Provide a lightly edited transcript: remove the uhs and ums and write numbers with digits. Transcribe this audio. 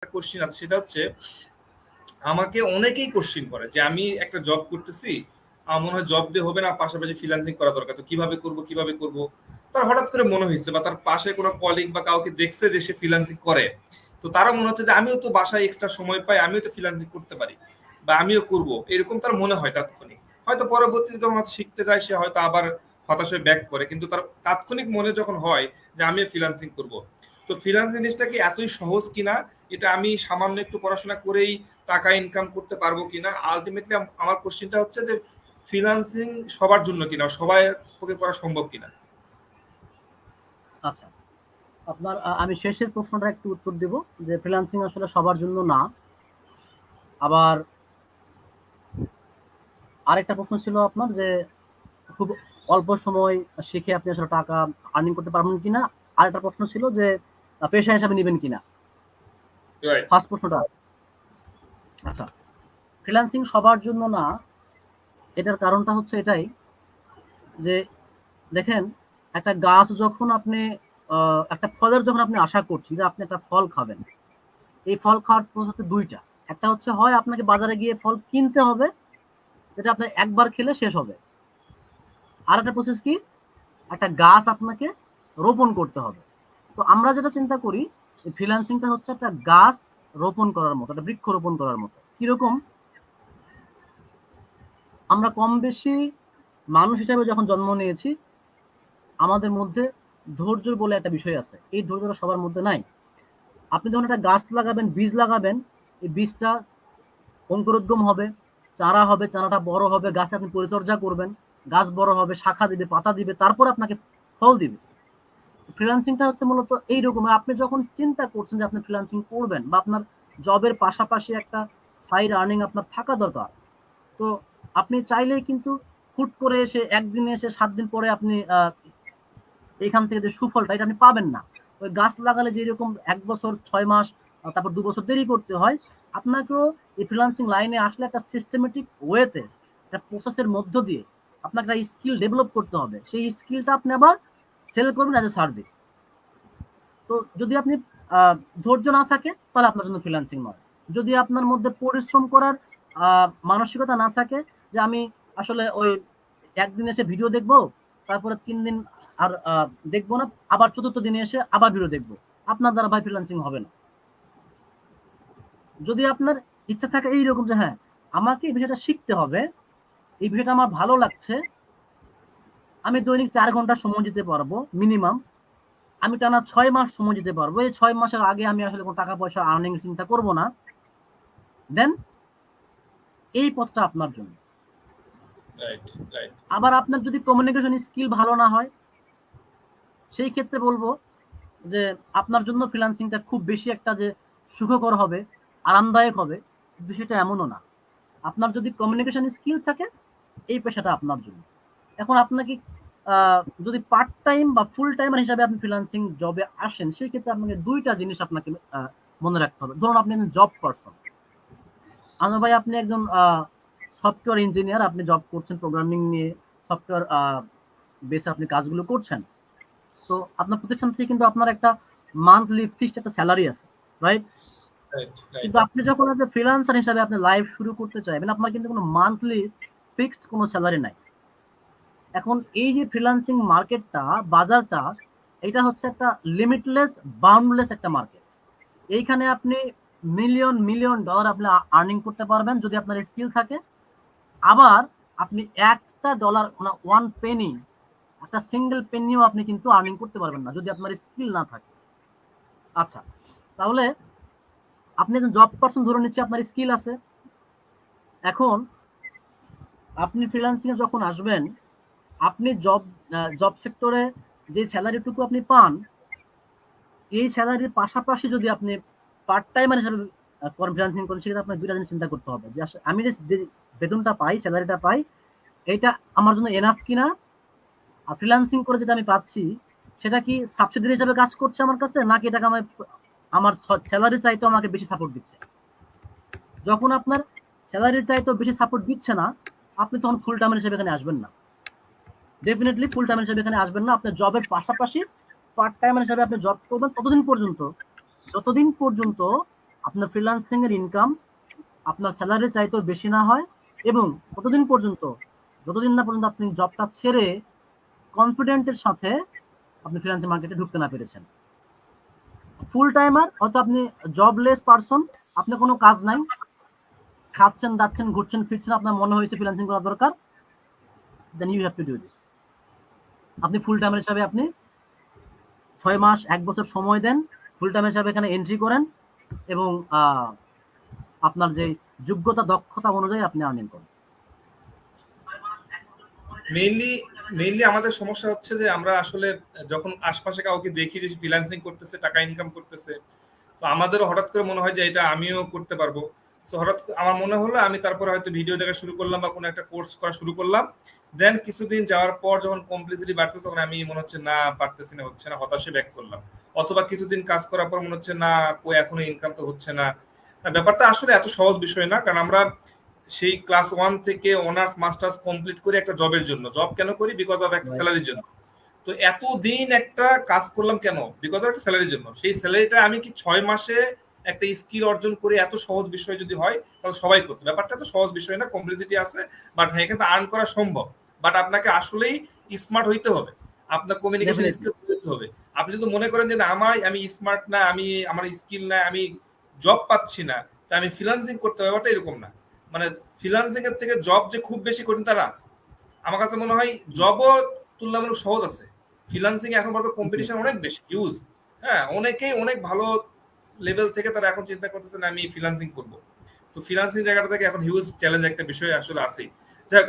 Question আছে, সেটা হচ্ছে আমাকে অনেকেই কোশ্চেন করে যে আমি একটা জব করতেছি, আমার মনে হয় জব দিয়ে হবে না, পাশাপাশি ফ্রিল্যান্সিং করা দরকার, তো কিভাবে করব। তার হঠাৎ করে মনে হয়েছে বা তার পাশে কোনো কলিগ বা কাউকে দেখছে যে সে ফ্রিল্যান্সিং করে, তো তারা মনে হচ্ছে যে আমিও তো বাসায় এক্সট্রা সময় পাই, আমিও তো ফ্রিল্যান্সিং করতে পারি বা আমিও করব, এরকম তার মনে হয় তাৎক্ষণিক। হয়তো পরবর্তীতে যখন শিখতে যায় সে হয়তো আবার হতাশ হয়ে ব্যাক করে, কিন্তু তার তাৎক্ষণিক মনে যখন হয় যে আমিও ফ্রিল্যান্সিং করব। তো ফ্রিল্যান্স জিনিসটা কি এতই সহজ কিনা, এটা আমি সামান্য একটু পড়াশোনা করেই টাকা ইনকাম করতে পারবো কিনা, আলটিমেটলি আমার কোশ্চেনটা হচ্ছে যে ফ্রিল্যান্সিং সবার জন্য কিনা, সবাই পক্ষে করা সম্ভব কিনা। আচ্ছা, আপনার আমি শেষের প্রশ্নটা একটু উত্তর দেব যে ফ্রিল্যান্সিং আসলে সবার জন্য না। আবার আরেকটা প্রশ্ন ছিল আপনার যে খুব অল্প সময় শিখে আপনি আসলে টাকা আর্নিং করতে পারবেন কিনা। আরেকটা প্রশ্ন ছিল যে পেশা হিসাবে নেবেন কিনা। রাইট। ফার্স্ট প্রশ্নটা, আচ্ছা, ফ্রিল্যান্সিং সবার জন্য না, এটার কারণটা হচ্ছে এটাই যে দেখেন, একটা গাছ যখন আপনি একটা ফলের যখন আপনি আশা করছি যে আপনি একটা ফল খাবেন, এই ফল খাওয়ার প্রসেস হচ্ছে দুইটা। একটা হচ্ছে হয় আপনাকে বাজারে গিয়ে ফল কিনতে হবে, যেটা আপনার একবার খেলে শেষ হবে। আর একটা প্রসেস কি, একটা গাছ আপনাকে রোপণ করতে হবে। তো আমরা যেটা চিন্তা করি, ফ্রিল্যান্সিংটা হচ্ছে একটা গাছ রোপণ করার মতো, একটা বৃক্ষ রোপণ করার মতো। কিরকম, আমরা কম বেশি মানুষ হিসাবে যখন জন্ম নিয়েছি, আমাদের মধ্যে ধৈর্য বলে একটা বিষয় আছে। এই ধৈর্যটা সবার মধ্যে নাই। আপনি যখন একটা গাছ লাগাবেন, বীজ লাগাবেন, এই বীজটা অঙ্কুরোদ্গম হবে, চারা হবে, চারাটা বড় হবে, গাছে আপনি পরিচর্যা করবেন, গাছ বড় হবে, শাখা দিবে, পাতা দিবে, তারপর আপনাকে ফল দিবে। ফ্রিল্যান্সিংটা হচ্ছে মূলত এইরকম। আপনি যখন চিন্তা করছেন যে আপনি ফ্রিল্যান্সিং করবেন বা আপনার জবের পাশাপাশি একটা সাইড আর্নিং আপনার থাকা দরকার, তো আপনি চাইলেই কিন্তু হুট করে এসে একদিনে এসে 7 দিন পরে আপনি এখান থেকে যে সুফলটা এটা আপনি পাবেন না। ওই গাছ লাগালে যেরকম 1 বছর 6 মাস তারপর 2 বছর দেরি করতে হয়, আপনাকেও এই ফ্রিল্যান্সিং লাইনে আসলে একটা সিস্টেমেটিক ওয়েতে, একটা প্রসেসের মধ্য দিয়ে আপনাকে একটা স্কিল ডেভেলপ করতে হবে। সেই স্কিলটা আপনি আবার সেল করবেন অ্যাজ এ সার্ভিস। তো যদি আপনি ধৈর্য না থাকে, তাহলে আপনার জন্য ফ্রিল্যান্সিং নয়। যদি আপনার মধ্যে পরিশ্রম করার মানসিকতা না থাকে, যে আমি আসলে ওই একদিন এসে ভিডিও দেখবো, তারপরে 3 দিন আর দেখবো না, আবার চতুর্থ দিনে এসে আবার ভিডিও দেখবো, আপনার দ্বারা ভাই ফ্রিল্যান্সিং হবে না। যদি আপনার ইচ্ছা থাকে এইরকম যে হ্যাঁ, আমাকে এই বিষয়টা শিখতে হবে, এই বিষয়টা আমার ভালো লাগছে, আমি দৈনিক 4 ঘন্টা সময় দিতে পারবো মিনিমাম, আমি টানা 6 মাস সময় দিতে পারবো, এই 6 মাসের আগে আমি আসলে কোনো টাকা পয়সা আর্নিং চিন্তা করবো না, দেন এই পথটা আপনার জন্য। Right, right. আবার আপনার যদি কমিউনিকেশন স্কিল ভালো না হয়, সেই ক্ষেত্রে বলবো যে আপনার জন্য ফ্রিল্যান্সিংটা খুব বেশি একটা যে সুখকর হবে, আরামদায়ক হবে, বিষয়টা এমনও না। আপনার যদি কমিউনিকেশন স্কিল থাকে, এই পেশাটা আপনার জন্য। এখন আপনাকে যদি পার্ট টাইম বা ফুল টাইমার হিসাবে আপনি ফ্রিল্যান্সিং জবে আসেন, সেই ক্ষেত্রে আপনাকে দুইটা জিনিস আপনাকে মনে রাখতে হবে। ধরুন আপনি একজন জব পারসন, আনোয়ার ভাই, আপনি একজন সফটওয়্যার ইঞ্জিনিয়ার, আপনি জব করছেন প্রোগ্রামিং নিয়ে, সফটওয়্যার বেসে আপনি কাজগুলো করছেন। তো আপনার প্রতিষ্ঠান থেকে কিন্তু আপনার একটা মান্থলি ফিক্সড একটা স্যালারি আছে, রাইট? Right, right. কিন্তু আপনি যখন একটা ফ্রিল্যান্সার হিসাবে আপনি লাইফ শুরু করতে চাইবেন, আপনার কিন্তু কোনো মান্থলি ফিক্সড কোনো স্যালারি নাই। এখন এই যে ফ্রিল্যান্সিং মার্কেটটা, বাজারটা, এটা হচ্ছে একটা লিমিটলেস, বাউন্ডলেস একটা মার্কেট। এইখানে আপনি মিলিয়ন মিলিয়ন ডলার আপনি আর্নিং করতে পারবেন যদি আপনার স্কিল থাকে। আবার আপনি একটা ডলার, মানে ওয়ান পেনি, একটা সিঙ্গেল পেনিও আপনি কিন্তু আর্নিং করতে পারবেন না যদি আপনার স্কিল না থাকে। আচ্ছা, তাহলে আপনি একজন জব পারসন, ধরে নিচ্ছি আপনার স্কিল আছে। এখন আপনি ফ্রিল্যান্সিং এ যখন আসবেন, আপনি জব সেক্টরে যে স্যালারিটুকু আপনি পান, এই স্যালারির পাশাপাশি যদি আপনি পার্ট টাইমার হিসাবে ফ্রিল্যান্সিং করেন, সেক্ষেত্রে আপনার দুইটা জিনিস চিন্তা করতে হবে যে আমি যে বেতনটা পাই, স্যালারিটা পাই, এটা আমার জন্য এনাফ কিনা। আর ফ্রিল্যান্সিং করে যেটা আমি পাচ্ছি, সেটা কি সাবসিডি হিসাবে কাজ করছে আমার কাছে, নাকি এটাকে আমার স্যালারি চাইতে আমাকে বেশি সাপোর্ট দিচ্ছে। যখন আপনার স্যালারি চাইতে বেশি সাপোর্ট দিচ্ছে না, আপনি তখন ফুল টাইমার হিসেবে এখানে আসবেন না। ডেফিনেটলি ফুল টাইমার হিসেবে এখানে আসবেন না। আপনার জবের পাশাপাশি পার্ট টাইমার হিসেবে আপনি জব করবেন যতদিন পর্যন্ত আপনার ফ্রিল্যান্সিং এর ইনকাম আপনার স্যালারি চাইতেও বেশি না হয়, এবং যতদিন না পর্যন্ত আপনি জবটা ছেড়ে কনফিডেন্টের সাথে আপনি ফ্রিল্যান্সিং মার্কেটে ঢুকতে না পেরেছেন। ফুল টাইমার হয়তো আপনি জবলেস পারসন, আপনার কোনো কাজ নাই, খাচ্ছেন দাচ্ছেন ঘুরছেন ফিরছেন, আপনার মনে হয়েছে ফ্রিল্যান্সিং করা দরকার, then you have to do this. আপনি ফুল টাইমার হিসাবে আপনি 6 মাস 1 বছর সময় দেন, ফুল টাইম হিসাবে এখানে এন্ট্রি করেন, এবং আপনার যে যোগ্যতা দক্ষতা অনুযায়ী আপনি আর্নিং করেন। মেইনলি মেইনলি আমাদের সমস্যা হচ্ছে যে আমরা আসলে যখন আশপাশে কাউকে দেখি যে ফ্রিল্যান্সিং করতেছে, টাকা ইনকাম করতেছে, তো আমাদেরও হঠাৎ করে মনে হয় যে এটা আমিও করতে পারবো। সো হঠাৎ আমার মনে হলো, আমি তারপরে হয়তো ভিডিও দেখা শুরু করলাম বা কোনো একটা কোর্স করা শুরু করলাম। দেন কিছুদিন যাওয়ার পর যখন কমপ্লিসিটি বাড়তেছে, তখন আমি মনে হচ্ছে না পারতেছি না, হচ্ছে না, হতাশে ব্যাক করলাম। অথবা কিছুদিন কাজ করার পর মনে হচ্ছে না, কই এখনো ইনকাম তো হচ্ছে না। ব্যাপারটা আসলে এত সহজ বিষয় না, কারণ আমরা সেই ক্লাস 1 থেকে অনার্স মাস্টার্স কমপ্লিট করি একটা জবের জন্য। জব কেন করি? বিকজ অফ একটা স্যালারির জন্য। তো এতদিন একটা কাজ করলাম কেন? বিকজ অফ একটা স্যালারির জন্য। সেই স্যালারিটা আমি কি 6 মাসে একটা স্কিল অর্জন করে এত সহজ বিষয় যদি হয়, তাহলে সবাই করতো। ব্যাপারটা তো সহজ বিষয় না, কমপ্লিসিটি আছে, বাট হ্যাঁ এখানে আর্ন করা সম্ভব। বাট আপনাকে আসলেই স্মার্ট হইতে হবে, আপনার কমিউনিকেশন স্কিল হইতে হবে। আপনি যদি মনে করেন যে না আমি স্মার্ট না, আমার স্কিল না, আমি জব পাচ্ছি না, তা আমি ফ্রিল্যান্সিং করতে হবে, ব্যাপারটা এরকম না। মানে ফ্রিল্যান্সিং এর থেকে জব যে খুব বেশি কঠিন তা না। আমার কাছে মনে হয় জবও তুলনামূলক সহজ আছে। ফ্রিল্যান্সিং এখন বর্তমানে কম্পিটিশন অনেক বেশি, হিউজ। হ্যাঁ, অনেকেই অনেক ভালো লেভেল থেকে তারা এখন চিন্তা করতেছে না আমি ফ্রিল্যান্সিং করব। তো ফ্রিল্যান্সিং জায়গাটা থেকে এখন হিউজ চ্যালেঞ্জ একটা বিষয় আসলে আছে। যাই হোক,